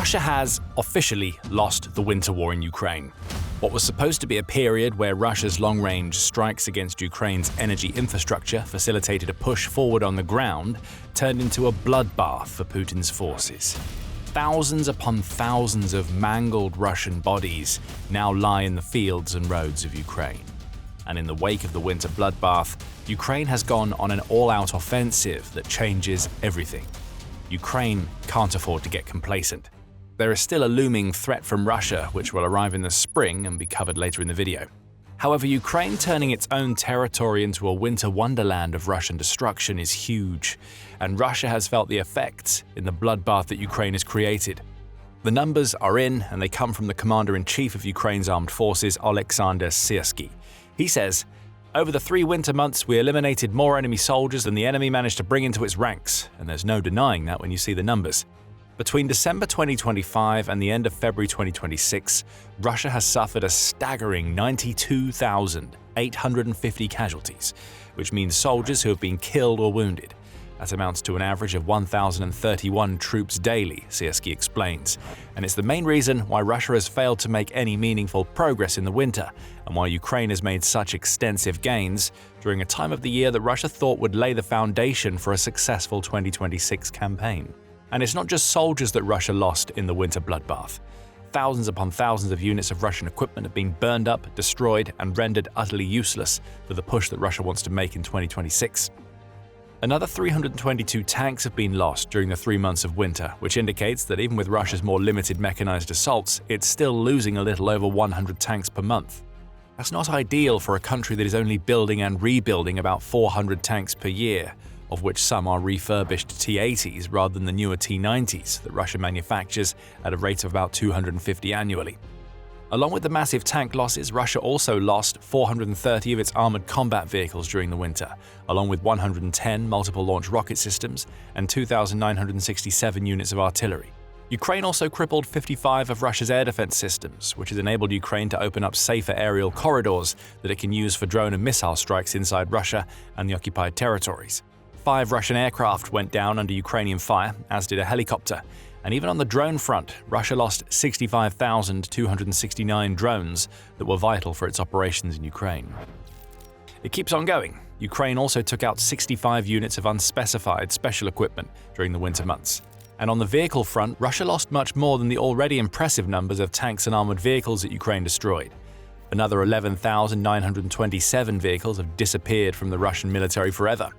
Russia has officially lost the winter war in Ukraine. What was supposed to be a period where Russia's long-range strikes against Ukraine's energy infrastructure facilitated a push forward on the ground turned into a bloodbath for Putin's forces. Thousands upon thousands of mangled Russian bodies now lie in the fields and roads of Ukraine. And in the wake of the winter bloodbath, Ukraine has gone on an all-out offensive that changes everything. Ukraine can't afford to get complacent. There is still a looming threat from Russia, which will arrive in the spring and be covered later in the video. However, Ukraine turning its own territory into a winter wonderland of Russian destruction is huge, and Russia has felt the effects in the bloodbath that Ukraine has created. The numbers are in, and they come from the commander-in-chief of Ukraine's armed forces, Alexander Syrsky. He says, "Over the 3 winter months, we eliminated more enemy soldiers than the enemy managed to bring into its ranks, and there's no denying that when you see the numbers." Between December 2025 and the end of February 2026, Russia has suffered a staggering 92,850 casualties, which means soldiers who have been killed or wounded. That amounts to an average of 1,031 troops daily, Syrsky explains, and it's the main reason why Russia has failed to make any meaningful progress in the winter, and why Ukraine has made such extensive gains during a time of the year that Russia thought would lay the foundation for a successful 2026 campaign. And it's not just soldiers that Russia lost in the winter bloodbath. Thousands upon thousands of units of Russian equipment have been burned up, destroyed, and rendered utterly useless for the push that Russia wants to make in 2026. Another 322 tanks have been lost during the 3 months of winter, which indicates that even with Russia's more limited mechanized assaults, it's still losing a little over 100 tanks per month. That's not ideal for a country that is only building and rebuilding about 400 tanks per year, of which some are refurbished T-80s rather than the newer T-90s that Russia manufactures at a rate of about 250 annually. Along with the massive tank losses, Russia also lost 430 of its armored combat vehicles during the winter, along with 110 multiple-launch rocket systems and 2,967 units of artillery. Ukraine also crippled 55 of Russia's air defense systems, which has enabled Ukraine to open up safer aerial corridors that it can use for drone and missile strikes inside Russia and the occupied territories. 5 Russian aircraft went down under Ukrainian fire, as did a helicopter. And even on the drone front, Russia lost 65,269 drones that were vital for its operations in Ukraine. It keeps on going. Ukraine also took out 65 units of unspecified special equipment during the winter months. And on the vehicle front, Russia lost much more than the already impressive numbers of tanks and armored vehicles that Ukraine destroyed. Another 11,927 vehicles have disappeared from the Russian military forever.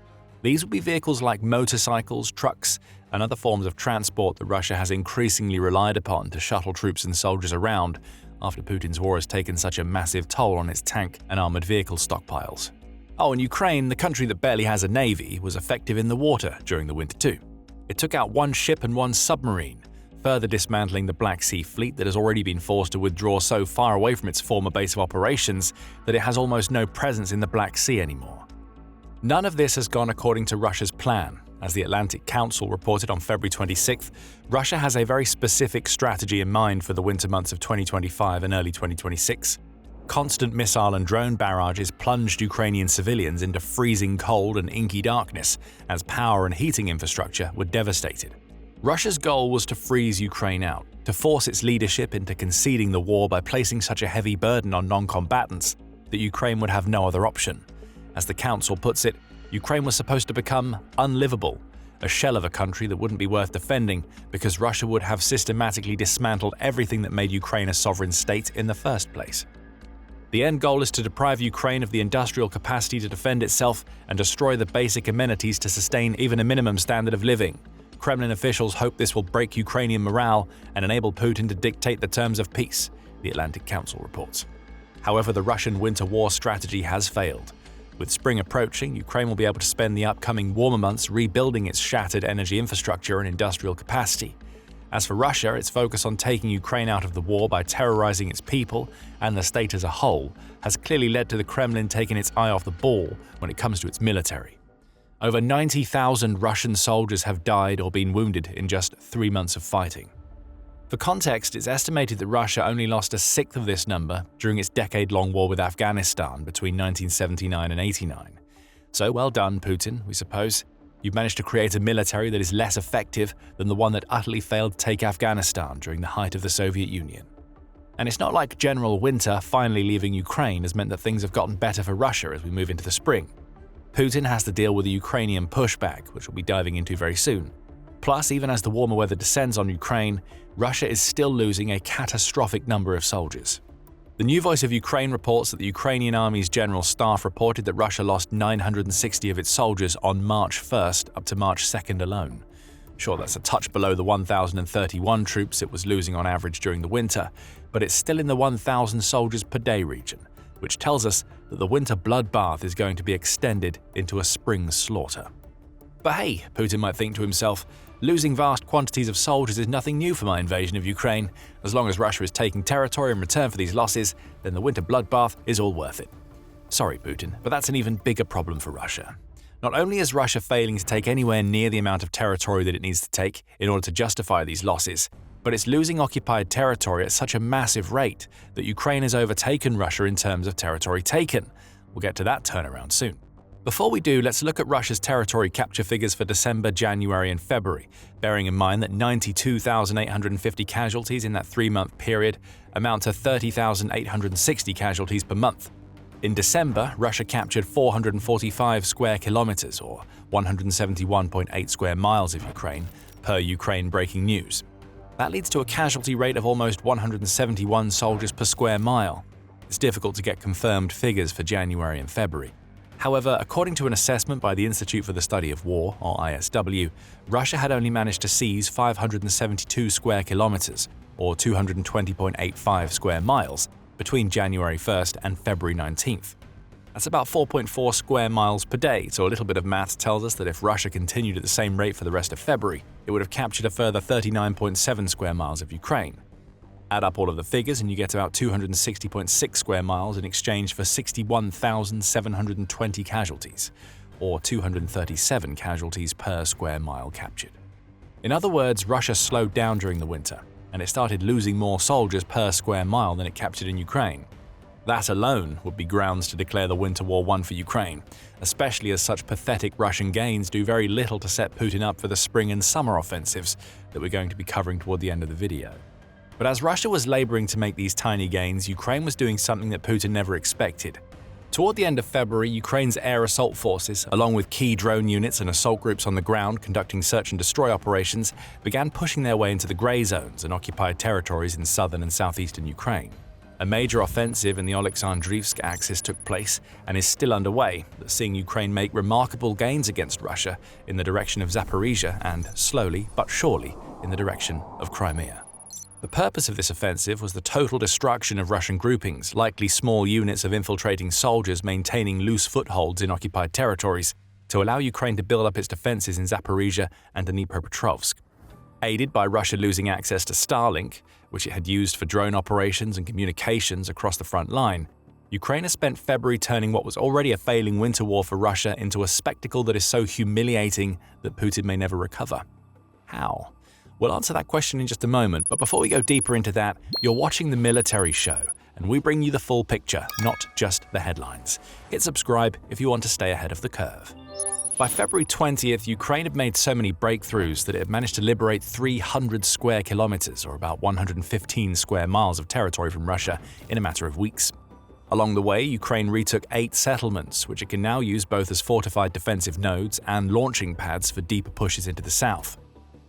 These would be vehicles like motorcycles, trucks, and other forms of transport that Russia has increasingly relied upon to shuttle troops and soldiers around after Putin's war has taken such a massive toll on its tank and armored vehicle stockpiles. Oh, and Ukraine, the country that barely has a navy, was effective in the water during the winter too. It took out 1 ship and 1 submarine, further dismantling the Black Sea Fleet that has already been forced to withdraw so far away from its former base of operations that it has almost no presence in the Black Sea anymore. None of this has gone according to Russia's plan. As the Atlantic Council reported on February 26th, Russia has a very specific strategy in mind for the winter months of 2025 and early 2026. Constant missile and drone barrages plunged Ukrainian civilians into freezing cold and inky darkness as power and heating infrastructure were devastated. Russia's goal was to freeze Ukraine out, to force its leadership into conceding the war by placing such a heavy burden on non-combatants that Ukraine would have no other option. As the Council puts it, Ukraine was supposed to become unlivable, a shell of a country that wouldn't be worth defending because Russia would have systematically dismantled everything that made Ukraine a sovereign state in the first place. The end goal is to deprive Ukraine of the industrial capacity to defend itself and destroy the basic amenities to sustain even a minimum standard of living. Kremlin officials hope this will break Ukrainian morale and enable Putin to dictate the terms of peace, the Atlantic Council reports. However, the Russian winter war strategy has failed. With spring approaching, Ukraine will be able to spend the upcoming warmer months rebuilding its shattered energy infrastructure and industrial capacity. As for Russia, its focus on taking Ukraine out of the war by terrorizing its people and the state as a whole has clearly led to the Kremlin taking its eye off the ball when it comes to its military. Over 90,000 Russian soldiers have died or been wounded in just 3 months of fighting. For context, it's estimated that Russia only lost 1/6 of this number during its decade-long war with Afghanistan between 1979 and 89. So well done, Putin, we suppose. You've managed to create a military that is less effective than the one that utterly failed to take Afghanistan during the height of the Soviet Union. And it's not like General Winter finally leaving Ukraine has meant that things have gotten better for Russia as we move into the spring. Putin has to deal with the Ukrainian pushback, which we'll be diving into very soon. Plus, even as the warmer weather descends on Ukraine, Russia is still losing a catastrophic number of soldiers. The New Voice of Ukraine reports that the Ukrainian Army's General Staff reported that Russia lost 960 of its soldiers on March 1st up to March 2nd alone. Sure, that's a touch below the 1,031 troops it was losing on average during the winter, but it's still in the 1,000 soldiers per day region, which tells us that the winter bloodbath is going to be extended into a spring slaughter. But hey, Putin might think to himself, losing vast quantities of soldiers is nothing new for my invasion of Ukraine. As long as Russia is taking territory in return for these losses, then the winter bloodbath is all worth it. Sorry, Putin, but that's an even bigger problem for Russia. Not only is Russia failing to take anywhere near the amount of territory that it needs to take in order to justify these losses, but it's losing occupied territory at such a massive rate that Ukraine has overtaken Russia in terms of territory taken. We'll get to that turnaround soon. Before we do, let's look at Russia's territory capture figures for December, January, and February, bearing in mind that 92,850 casualties in that 3-month period amount to 30,860 casualties per month. In December, Russia captured 445 square kilometers, or 171.8 square miles of Ukraine, per Ukraine Breaking News. That leads to a casualty rate of almost 171 soldiers per square mile. It's difficult to get confirmed figures for January and February. However, according to an assessment by the Institute for the Study of War, or ISW, Russia had only managed to seize 572 square kilometers, or 220.85 square miles, between January 1st and February 19th. That's about 4.4 square miles per day, so a little bit of maths tells us that if Russia continued at the same rate for the rest of February, it would have captured a further 39.7 square miles of Ukraine. Add up all of the figures and you get about 260.6 square miles in exchange for 61,720 casualties, or 237 casualties per square mile captured. In other words, Russia slowed down during the winter, and it started losing more soldiers per square mile than it captured in Ukraine. That alone would be grounds to declare the winter war won for Ukraine, especially as such pathetic Russian gains do very little to set Putin up for the spring and summer offensives that we're going to be covering toward the end of the video. But as Russia was laboring to make these tiny gains, Ukraine was doing something that Putin never expected. Toward the end of February, Ukraine's air assault forces, along with key drone units and assault groups on the ground conducting search and destroy operations, began pushing their way into the grey zones and occupied territories in southern and southeastern Ukraine. A major offensive in the Oleksandrivsk axis took place and is still underway, seeing Ukraine make remarkable gains against Russia in the direction of Zaporizhia and, slowly but surely, in the direction of Crimea. The purpose of this offensive was the total destruction of Russian groupings, likely small units of infiltrating soldiers maintaining loose footholds in occupied territories, to allow Ukraine to build up its defenses in Zaporizhia and Dnipropetrovsk. Aided by Russia losing access to Starlink, which it had used for drone operations and communications across the front line, Ukraine has spent February turning what was already a failing winter war for Russia into a spectacle that is so humiliating that Putin may never recover. How? We'll answer that question in just a moment, but before we go deeper into that, you're watching The Military Show, and we bring you the full picture, not just the headlines. Hit subscribe if you want to stay ahead of the curve. By February 20th, Ukraine had made so many breakthroughs that it had managed to liberate 300 square kilometers, or about 115 square miles of territory from Russia, in a matter of weeks. Along the way, Ukraine retook 8 settlements, which it can now use both as fortified defensive nodes and launching pads for deeper pushes into the south.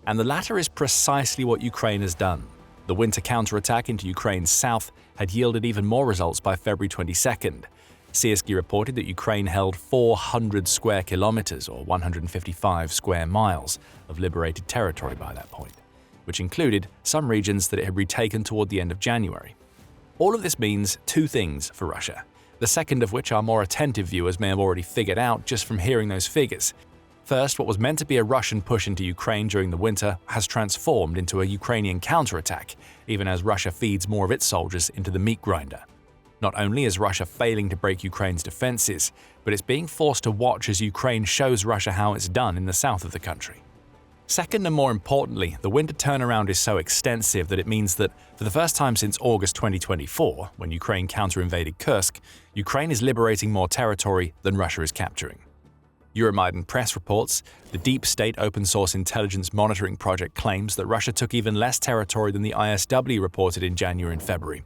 And the latter is precisely what Ukraine has done. The winter counterattack into Ukraine's south had yielded even more results by February 22nd. Siersky reported that Ukraine held 400 square kilometers, or 155 square miles, of liberated territory by that point, which included some regions that it had retaken toward the end of January. All of this means 2 things for Russia, the second of which our more attentive viewers may have already figured out just from hearing those figures. First, what was meant to be a Russian push into Ukraine during the winter has transformed into a Ukrainian counterattack, even as Russia feeds more of its soldiers into the meat grinder. Not only is Russia failing to break Ukraine's defenses, but it's being forced to watch as Ukraine shows Russia how it's done in the south of the country. Second, and more importantly, the winter turnaround is so extensive that it means that, for the first time since August 2024, when Ukraine counter-invaded Kursk, Ukraine is liberating more territory than Russia is capturing. Euromaidan Press reports the deep state open-source intelligence monitoring project claims that Russia took even less territory than the ISW reported in January and February.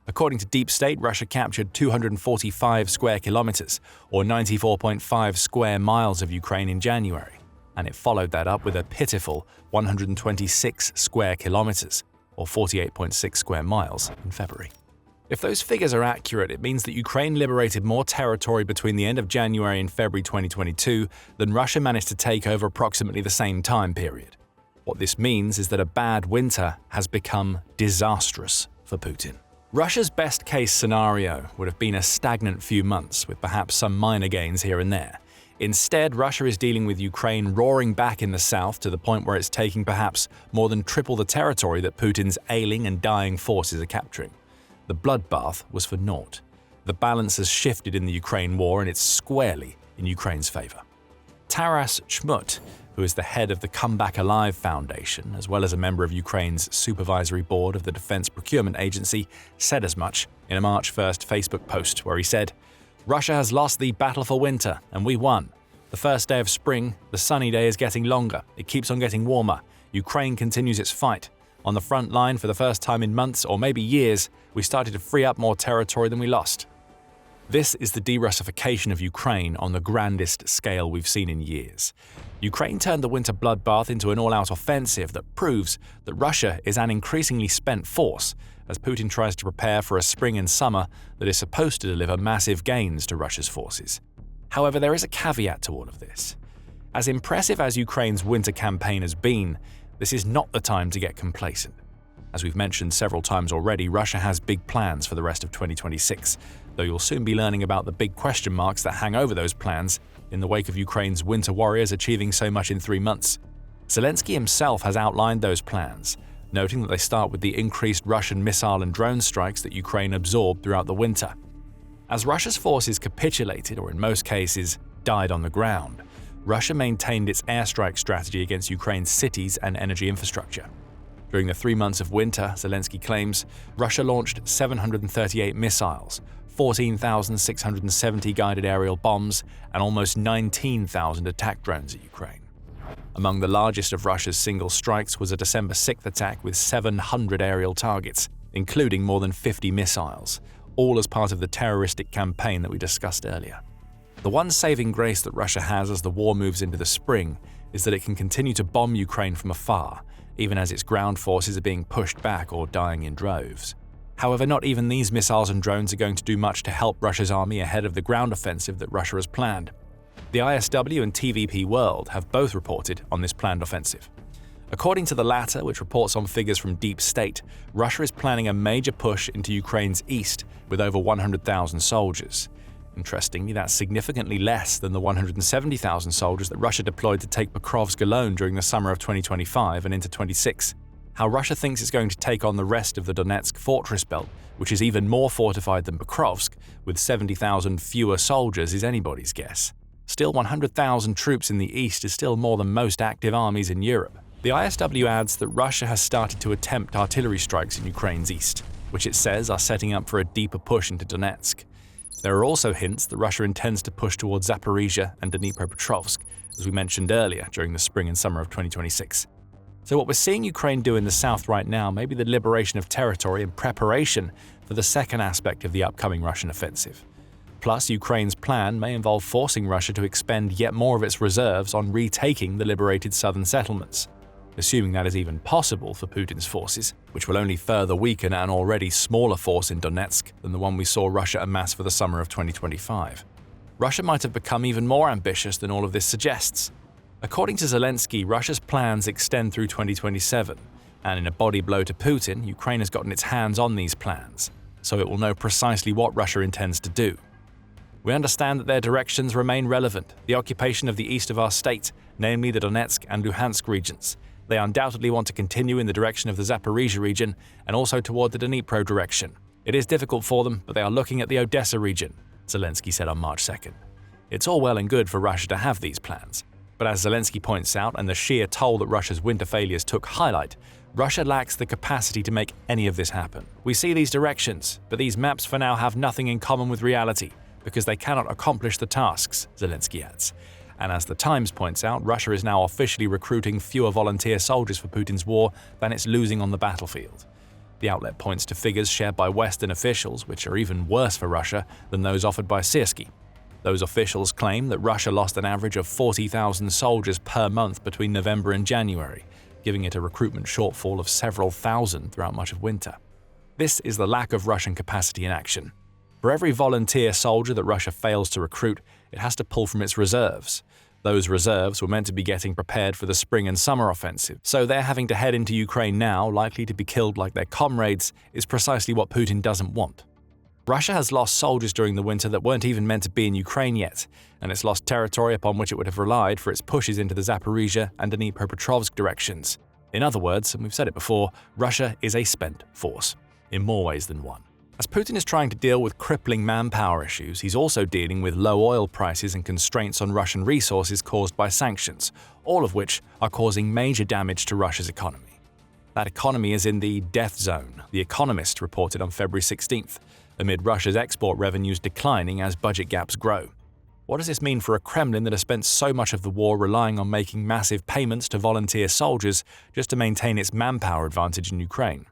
According to Deep State, Russia captured 245 square kilometers, or 94.5 square miles of Ukraine in January, and it followed that up with a pitiful 126 square kilometers, or 48.6 square miles, in February. If those figures are accurate, it means that Ukraine liberated more territory between the end of January and February 2022 than Russia managed to take over approximately the same time period. What this means is that a bad winter has become disastrous for Putin. Russia's best-case scenario would have been a stagnant few months, with perhaps some minor gains here and there. Instead, Russia is dealing with Ukraine roaring back in the south to the point where it's taking perhaps more than triple the territory that Putin's ailing and dying forces are capturing. The bloodbath was for naught. The balance has shifted in the Ukraine war, and it's squarely in Ukraine's favor. Taras Chmut, who is the head of the Come Back Alive Foundation, as well as a member of Ukraine's supervisory board of the Defense Procurement Agency, said as much in a March 1st Facebook post where he said, "Russia has lost the battle for winter, and we won. The first day of spring, the sunny day is getting longer. It keeps on getting warmer. Ukraine continues its fight. On the front line, for the first time in months or maybe years, we started to free up more territory than we lost." This is the de-Russification of Ukraine on the grandest scale we've seen in years. Ukraine turned the winter bloodbath into an all-out offensive that proves that Russia is an increasingly spent force as Putin tries to prepare for a spring and summer that is supposed to deliver massive gains to Russia's forces. However, there is a caveat to all of this. As impressive as Ukraine's winter campaign has been, this is not the time to get complacent. As we've mentioned several times already, Russia has big plans for the rest of 2026, though you'll soon be learning about the big question marks that hang over those plans in the wake of Ukraine's winter warriors achieving so much in 3 months. Zelensky himself has outlined those plans, noting that they start with the increased Russian missile and drone strikes that Ukraine absorbed throughout the winter. As Russia's forces capitulated, or in most cases, died on the ground, Russia maintained its airstrike strategy against Ukraine's cities and energy infrastructure. During the 3 months of winter, Zelensky claims, Russia launched 738 missiles, 14,670 guided aerial bombs, and almost 19,000 attack drones at Ukraine. Among the largest of Russia's single strikes was a December 6th attack with 700 aerial targets, including more than 50 missiles, all as part of the terroristic campaign that we discussed earlier. The one saving grace that Russia has as the war moves into the spring is that it can continue to bomb Ukraine from afar, even as its ground forces are being pushed back or dying in droves. However, not even these missiles and drones are going to do much to help Russia's army ahead of the ground offensive that Russia has planned. The ISW and TVP World have both reported on this planned offensive. According to the latter, which reports on figures from Deep State, Russia is planning a major push into Ukraine's east with over 100,000 soldiers. Interestingly, that's significantly less than the 170,000 soldiers that Russia deployed to take Pokrovsk alone during the summer of 2025 and into 26. How Russia thinks it's going to take on the rest of the Donetsk fortress belt, which is even more fortified than Pokrovsk, with 70,000 fewer soldiers, is anybody's guess. Still, 100,000 troops in the east is still more than most active armies in Europe. The ISW adds that Russia has started to attempt artillery strikes in Ukraine's east, which it says are setting up for a deeper push into Donetsk. There are also hints that Russia intends to push towards Zaporizhia and Dnipropetrovsk, as we mentioned earlier during the spring and summer of 2026. So what we're seeing Ukraine do in the south right now may be the liberation of territory and preparation for the second aspect of the upcoming Russian offensive. Plus, Ukraine's plan may involve forcing Russia to expend yet more of its reserves on retaking the liberated southern settlements. Assuming that is even possible for Putin's forces, which will only further weaken an already smaller force in Donetsk than the one we saw Russia amass for the summer of 2025. Russia might have become even more ambitious than all of this suggests. According to Zelensky, Russia's plans extend through 2027, and in a body blow to Putin, Ukraine has gotten its hands on these plans, so it will know precisely what Russia intends to do. We understand that their directions remain relevant, the occupation of the east of our state, namely the Donetsk and Luhansk regions. They undoubtedly want to continue in the direction of the Zaporizhia region and also toward the Dnipro direction. It is difficult for them, but they are looking at the Odessa region, Zelensky said on March 2nd. It's all well and good for Russia to have these plans, but as Zelensky points out, and the sheer toll that Russia's winter failures took highlight, Russia lacks the capacity to make any of this happen. We see these directions, but these maps for now have nothing in common with reality, because they cannot accomplish the tasks, Zelensky adds. And as the Times points out, Russia is now officially recruiting fewer volunteer soldiers for Putin's war than it's losing on the battlefield. The outlet points to figures shared by Western officials, which are even worse for Russia than those offered by Syrskyi. Those officials claim that Russia lost an average of 40,000 soldiers per month between November and January, giving it a recruitment shortfall of several thousand throughout much of winter. This is the lack of Russian capacity in action. For every volunteer soldier that Russia fails to recruit, it has to pull from its reserves. Those reserves were meant to be getting prepared for the spring and summer offensive, so they're having to head into Ukraine now, likely to be killed like their comrades, is precisely what Putin doesn't want. Russia has lost soldiers during the winter that weren't even meant to be in Ukraine yet, and it's lost territory upon which it would have relied for its pushes into the Zaporizhzhia and Dnipropetrovsk directions. In other words, and we've said it before, Russia is a spent force, in more ways than one. As Putin is trying to deal with crippling manpower issues, he's also dealing with low oil prices and constraints on Russian resources caused by sanctions, all of which are causing major damage to Russia's economy. That economy is in the death zone, The Economist reported on February 16th, amid Russia's export revenues declining as budget gaps grow. What does this mean for a Kremlin that has spent so much of the war relying on making massive payments to volunteer soldiers just to maintain its manpower advantage in Ukraine?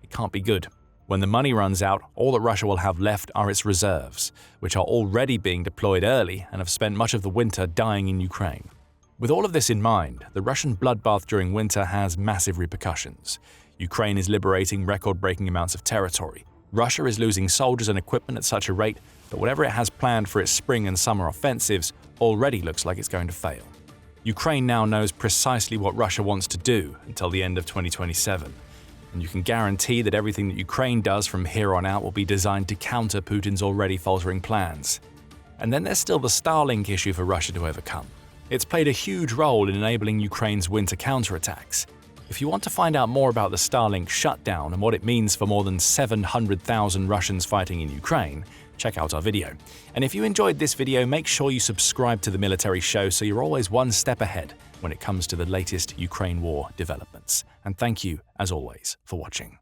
It can't be good. When the money runs out, all that Russia will have left are its reserves, which are already being deployed early and have spent much of the winter dying in Ukraine. With all of this in mind, the Russian bloodbath during winter has massive repercussions. Ukraine is liberating record-breaking amounts of territory. Russia is losing soldiers and equipment at such a rate that whatever it has planned for its spring and summer offensives already looks like it's going to fail. Ukraine now knows precisely what Russia wants to do until the end of 2027. And you can guarantee that everything that Ukraine does from here on out will be designed to counter Putin's already faltering plans. And then there's still the Starlink issue for Russia to overcome. It's played a huge role in enabling Ukraine's winter counterattacks. If you want to find out more about the Starlink shutdown and what it means for more than 700,000 Russians fighting in Ukraine, check out our video. And if you enjoyed this video, make sure you subscribe to the Military Show so you're always one step ahead when it comes to the latest Ukraine war developments. And thank you, as always, for watching.